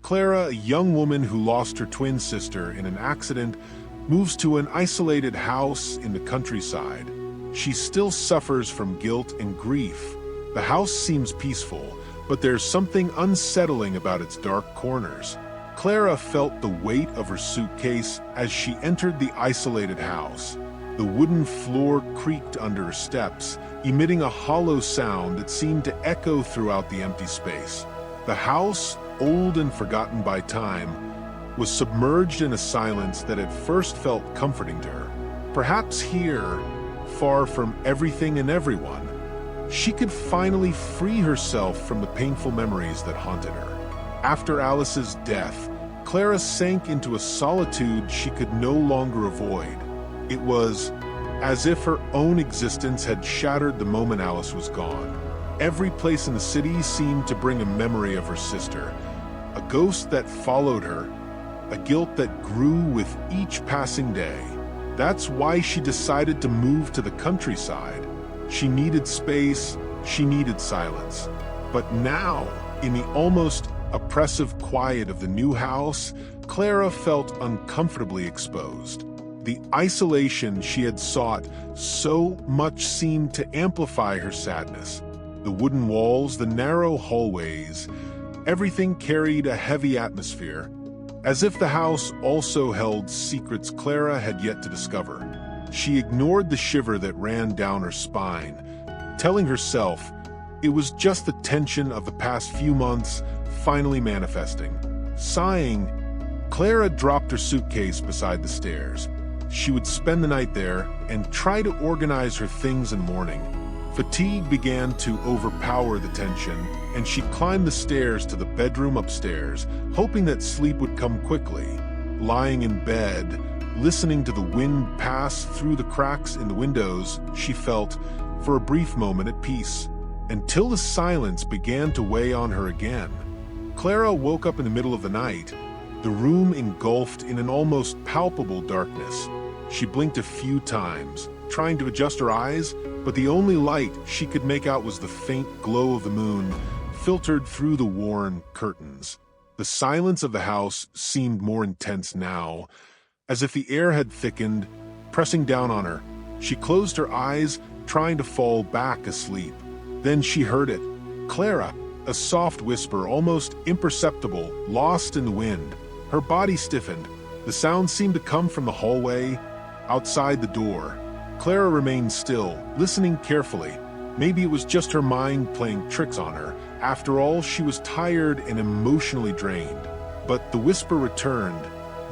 Clara, a young woman who lost her twin sister in an accident, moves to an isolated house in the countryside. She still suffers from guilt and grief. The house seems peaceful, but there's something unsettling about its dark corners. Clara felt the weight of her suitcase as she entered the isolated house. The wooden floor creaked under her steps, emitting a hollow sound that seemed to echo throughout the empty space. The house, old and forgotten by time, was submerged in a silence that at first felt comforting to her. Perhaps here, far from everything and everyone, she could finally free herself from the painful memories that haunted her. After Alice's death, Clara sank into a solitude she could no longer avoid. It was as if her own existence had shattered the moment Alice was gone. Every place in the city seemed to bring a memory of her sister, a ghost that followed her, a guilt that grew with each passing day. That's why she decided to move to the countryside. She needed space, she needed silence. But now, in the almost oppressive quiet of the new house, Clara felt uncomfortably exposed. The isolation she had sought so much seemed to amplify her sadness. The wooden walls, the narrow hallways, everything carried a heavy atmosphere, as if the house also held secrets Clara had yet to discover. She ignored the shiver that ran down her spine, telling herself it was just the tension of the past few months finally manifesting. Sighing, Clara dropped her suitcase beside the stairs. She would spend the night there and try to organize her things in the morning. Fatigue began to overpower the tension, and she climbed the stairs to the bedroom upstairs, hoping that sleep would come quickly. Lying in bed, listening to the wind pass through the cracks in the windows, she felt, for a brief moment, at peace, until the silence began to weigh on her again. Clara woke up in the middle of the night, the room engulfed in an almost palpable darkness. She blinked a few times, trying to adjust her eyes, but the only light she could make out was the faint glow of the moon filtered through the worn curtains. The silence of the house seemed more intense now, as if the air had thickened, pressing down on her. She closed her eyes, trying to fall back asleep. Then she heard it. "Clara," a soft whisper, almost imperceptible, lost in the wind. Her body stiffened. The sound seemed to come from the hallway, outside the door. Clara remained still, listening carefully. Maybe it was just her mind playing tricks on her. After all, she was tired and emotionally drained. But the whisper returned,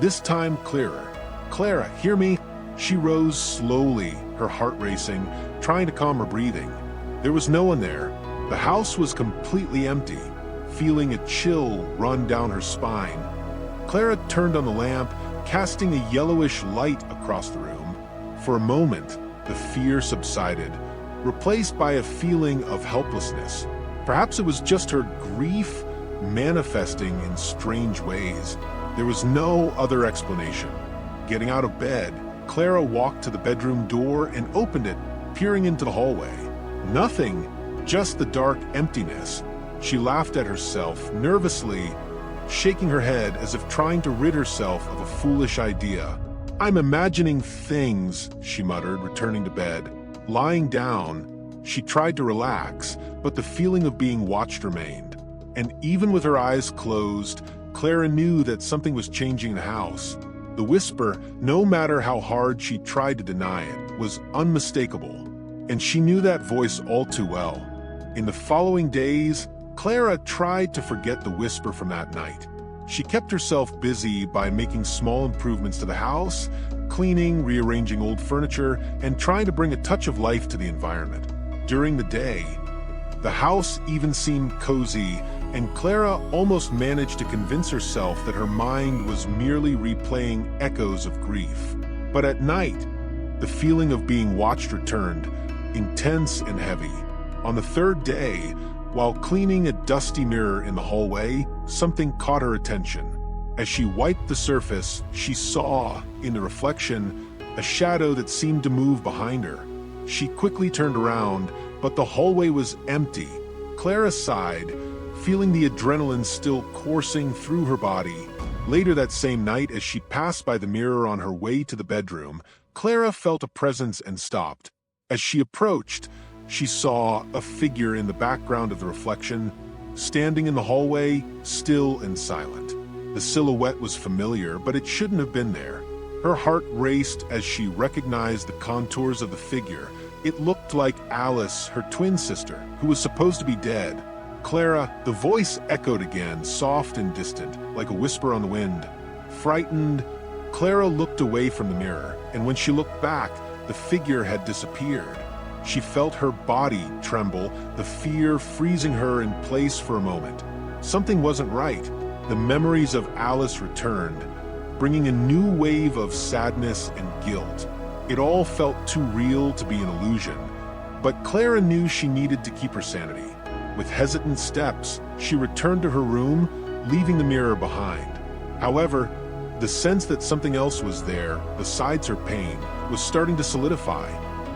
this time clearer. "Clara, hear me?" She rose slowly, her heart racing, trying to calm her breathing. There was no one there. The house was completely empty, feeling a chill run down her spine. Clara turned on the lamp, casting a yellowish light across the room. For a moment, the fear subsided, replaced by a feeling of helplessness. Perhaps it was just her grief manifesting in strange ways. There was no other explanation. Getting out of bed, Clara walked to the bedroom door and opened it, peering into the hallway. Nothing, just the dark emptiness. She laughed at herself, nervously, shaking her head as if trying to rid herself of a foolish idea. "I'm imagining things," she muttered, returning to bed. Lying down, she tried to relax, but the feeling of being watched remained. And even with her eyes closed, Clara knew that something was changing in the house. The whisper, no matter how hard she tried to deny it, was unmistakable. And she knew that voice all too well. In the following days, Clara tried to forget the whisper from that night. She kept herself busy by making small improvements to the house, cleaning, rearranging old furniture, and trying to bring a touch of life to the environment. During the day, the house even seemed cozy, and Clara almost managed to convince herself that her mind was merely replaying echoes of grief. But at night, the feeling of being watched returned, intense and heavy. On the third day, while cleaning a dusty mirror in the hallway, something caught her attention. As she wiped the surface, she saw, in the reflection, a shadow that seemed to move behind her. She quickly turned around, but the hallway was empty. Clara sighed, feeling the adrenaline still coursing through her body. Later that same night, as she passed by the mirror on her way to the bedroom, Clara felt a presence and stopped. As she approached, she saw a figure in the background of the reflection, standing in the hallway, still and silent. The silhouette was familiar, but it shouldn't have been there. Her heart raced as she recognized the contours of the figure. It looked like Alice, her twin sister, who was supposed to be dead. Clara, the voice echoed again, soft and distant, like a whisper on the wind. Frightened, Clara looked away from the mirror, and when she looked back, the figure had disappeared. She felt her body tremble, the fear freezing her in place for a moment. Something wasn't right. The memories of Alice returned, bringing a new wave of sadness and guilt. It all felt too real to be an illusion, but Clara knew she needed to keep her sanity. With hesitant steps, she returned to her room, leaving the mirror behind. However, the sense that something else was there, besides her pain, was starting to solidify.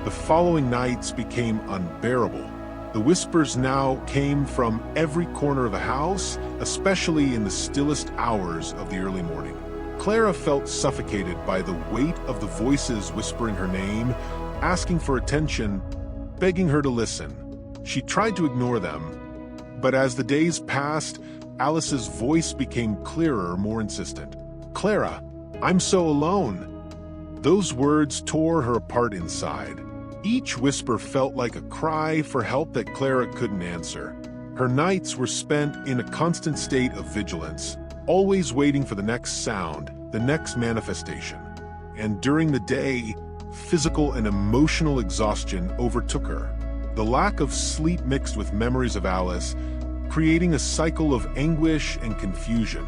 The following nights became unbearable. The whispers now came from every corner of the house, especially in the stillest hours of the early morning. Clara felt suffocated by the weight of the voices whispering her name, asking for attention, begging her to listen. She tried to ignore them, but as the days passed, Alice's voice became clearer, more insistent. "Clara, I'm so alone." Those words tore her apart inside. Each whisper felt like a cry for help that Clara couldn't answer. Her nights were spent in a constant state of vigilance, always waiting for the next sound, the next manifestation. And during the day, physical and emotional exhaustion overtook her. The lack of sleep mixed with memories of Alice, creating a cycle of anguish and confusion.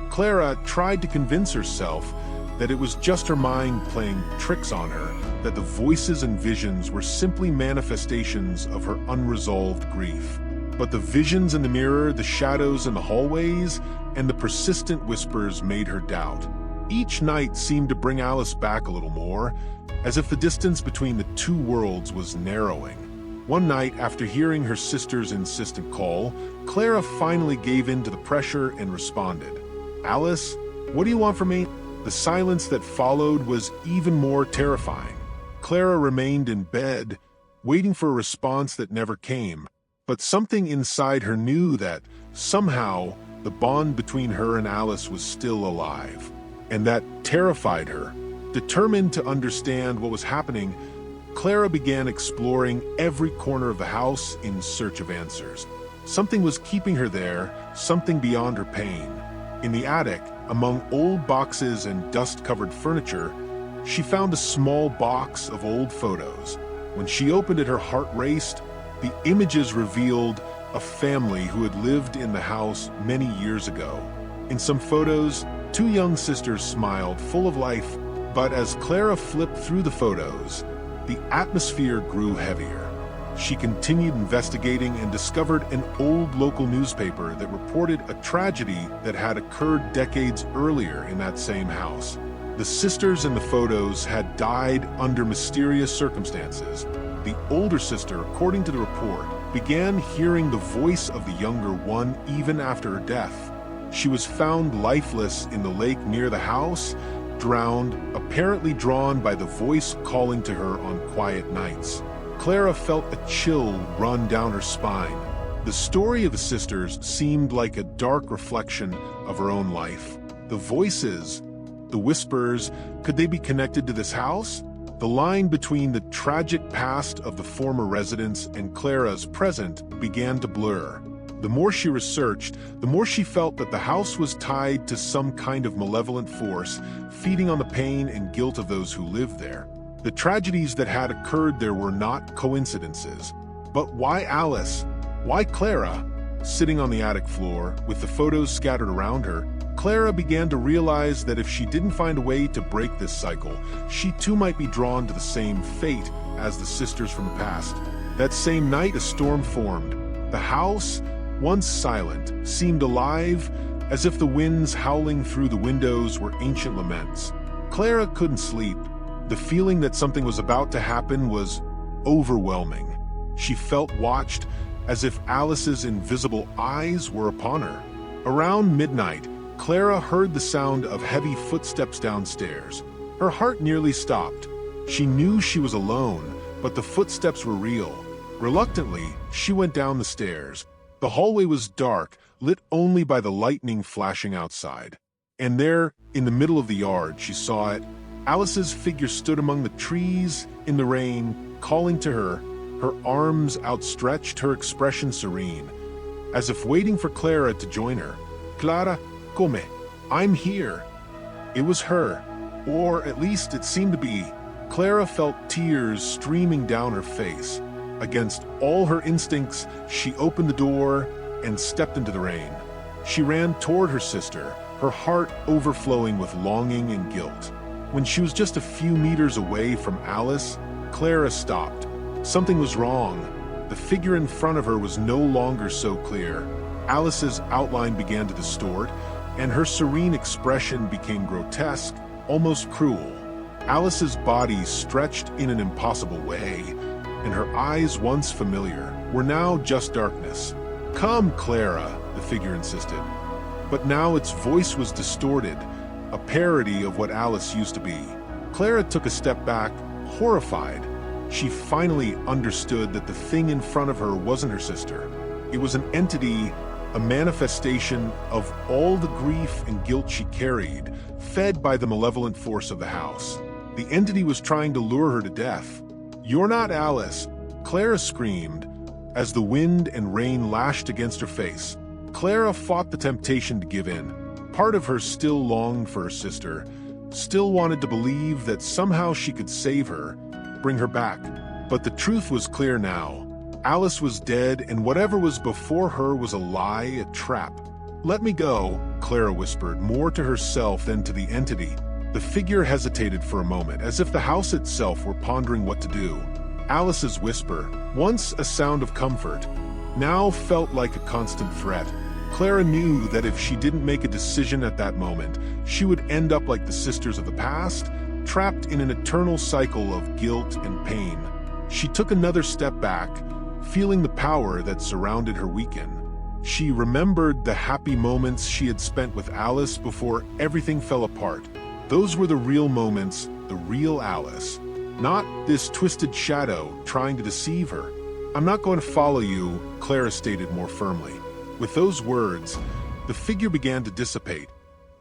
Clara tried to convince herself that it was just her mind playing tricks on her, that the voices and visions were simply manifestations of her unresolved grief. But the visions in the mirror, the shadows in the hallways, and the persistent whispers made her doubt. Each night seemed to bring Alice back a little more, as if the distance between the two worlds was narrowing. One night, after hearing her sister's insistent call, Clara finally gave in to the pressure and responded. "Alice, what do you want from me?" The silence that followed was even more terrifying. Clara remained in bed, waiting for a response that never came. But something inside her knew that, somehow, the bond between her and Alice was still alive. And that terrified her. Determined to understand what was happening, Clara began exploring every corner of the house in search of answers. Something was keeping her there, something beyond her pain. In the attic, among old boxes and dust-covered furniture, she found a small box of old photos. When she opened it, her heart raced. The images revealed a family who had lived in the house many years ago. In some photos, two young sisters smiled, full of life, but as Clara flipped through the photos, the atmosphere grew heavier. She continued investigating and discovered an old local newspaper that reported a tragedy that had occurred decades earlier in that same house. The sisters in the photos had died under mysterious circumstances. The older sister, according to the report, began hearing the voice of the younger one even after her death. She was found lifeless in the lake near the house, drowned, apparently drawn by the voice calling to her on quiet nights. Clara felt a chill run down her spine. The story of the sisters seemed like a dark reflection of her own life. The voices, the whispers, could they be connected to this house? The line between the tragic past of the former residents and Clara's present began to blur. The more she researched, the more she felt that the house was tied to some kind of malevolent force, feeding on the pain and guilt of those who lived there. The tragedies that had occurred there were not coincidences. But why Alice? Why Clara? Sitting on the attic floor, with the photos scattered around her, Clara began to realize that if she didn't find a way to break this cycle, she too might be drawn to the same fate as the sisters from the past. That same night, a storm formed. The house, once silent, seemed alive, as if the winds howling through the windows were ancient laments. Clara couldn't sleep. The feeling that something was about to happen was overwhelming. She felt watched, as if Alice's invisible eyes were upon her. Around midnight, Clara heard the sound of heavy footsteps downstairs. Her heart nearly stopped. She knew she was alone, but the footsteps were real. Reluctantly, she went down the stairs. The hallway was dark, lit only by the lightning flashing outside. And there, in the middle of the yard, she saw it. Alice's figure stood among the trees in the rain, calling to her, her arms outstretched, her expression serene, as if waiting for Clara to join her. "Clara, come, I'm here." It was her, or at least it seemed to be. Clara felt tears streaming down her face. Against all her instincts, she opened the door and stepped into the rain. She ran toward her sister, her heart overflowing with longing and guilt. When she was just a few meters away from Alice, Clara stopped. Something was wrong. The figure in front of her was no longer so clear. Alice's outline began to distort, and her serene expression became grotesque, almost cruel. Alice's body stretched in an impossible way, and her eyes, once familiar, were now just darkness. "Come, Clara," the figure insisted. But now its voice was distorted, a parody of what Alice used to be. Clara took a step back, horrified. She finally understood that the thing in front of her wasn't her sister. It was an entity, a manifestation of all the grief and guilt she carried, fed by the malevolent force of the house. The entity was trying to lure her to death. "You're not Alice," Clara screamed, as the wind and rain lashed against her face. Clara fought the temptation to give in. Part of her still longed for her sister, still wanted to believe that somehow she could save her, bring her back. But the truth was clear now. Alice was dead, and whatever was before her was a lie, a trap. "Let me go," Clara whispered, more to herself than to the entity. The figure hesitated for a moment, as if the house itself were pondering what to do. Alice's whisper, once a sound of comfort, now felt like a constant threat. Clara knew that if she didn't make a decision at that moment, she would end up like the sisters of the past, trapped in an eternal cycle of guilt and pain. She took another step back, feeling the power that surrounded her weaken. She remembered the happy moments she had spent with Alice before everything fell apart. Those were the real moments, the real Alice, not this twisted shadow trying to deceive her. "I'm not going to follow you," Clara stated more firmly. With those words, the figure began to dissipate,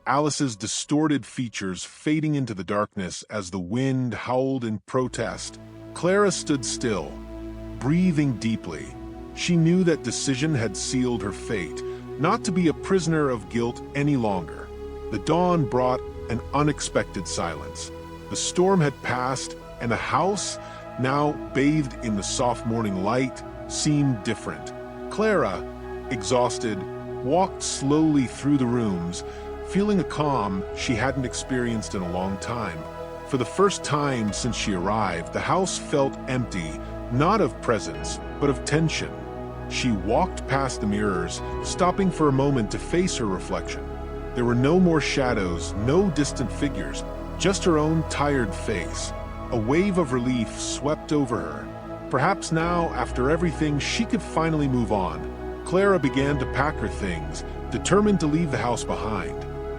Alice's distorted features fading into the darkness as the wind howled in protest. Clara stood still, breathing deeply. She knew that decision had sealed her fate, not to be a prisoner of guilt any longer. The dawn brought an unexpected silence. The storm had passed, and the house, now bathed in the soft morning light, seemed different. Clara, exhausted, walked slowly through the rooms, feeling a calm she hadn't experienced in a long time. For the first time since she arrived, the house felt empty, not of presence, but of tension. She walked past the mirrors, stopping for a moment to face her reflection. There were no more shadows, no distant figures, just her own tired face. A wave of relief swept over her. Perhaps now, after everything, she could finally move on. Clara began to pack her things, determined to leave the house behind.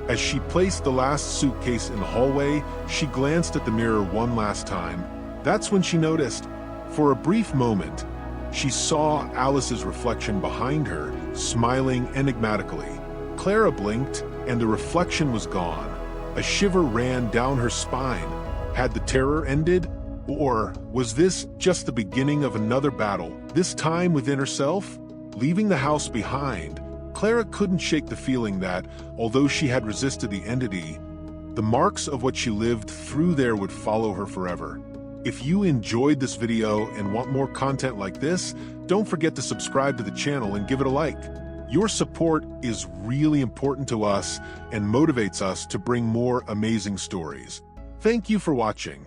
As she placed the last suitcase in the hallway, she glanced at the mirror one last time. That's when she noticed, for a brief moment, she saw Alice's reflection behind her, smiling enigmatically. Clara blinked, and the reflection was gone. A shiver ran down her spine. Had the terror ended? Or was this just the beginning of another battle, this time within herself? Leaving the house behind, Clara couldn't shake the feeling that, although she had resisted the entity, the marks of what she lived through there would follow her forever. If you enjoyed this video and want more content like this, don't forget to subscribe to the channel and give it a like. Your support is really important to us and motivates us to bring more amazing stories. Thank you for watching.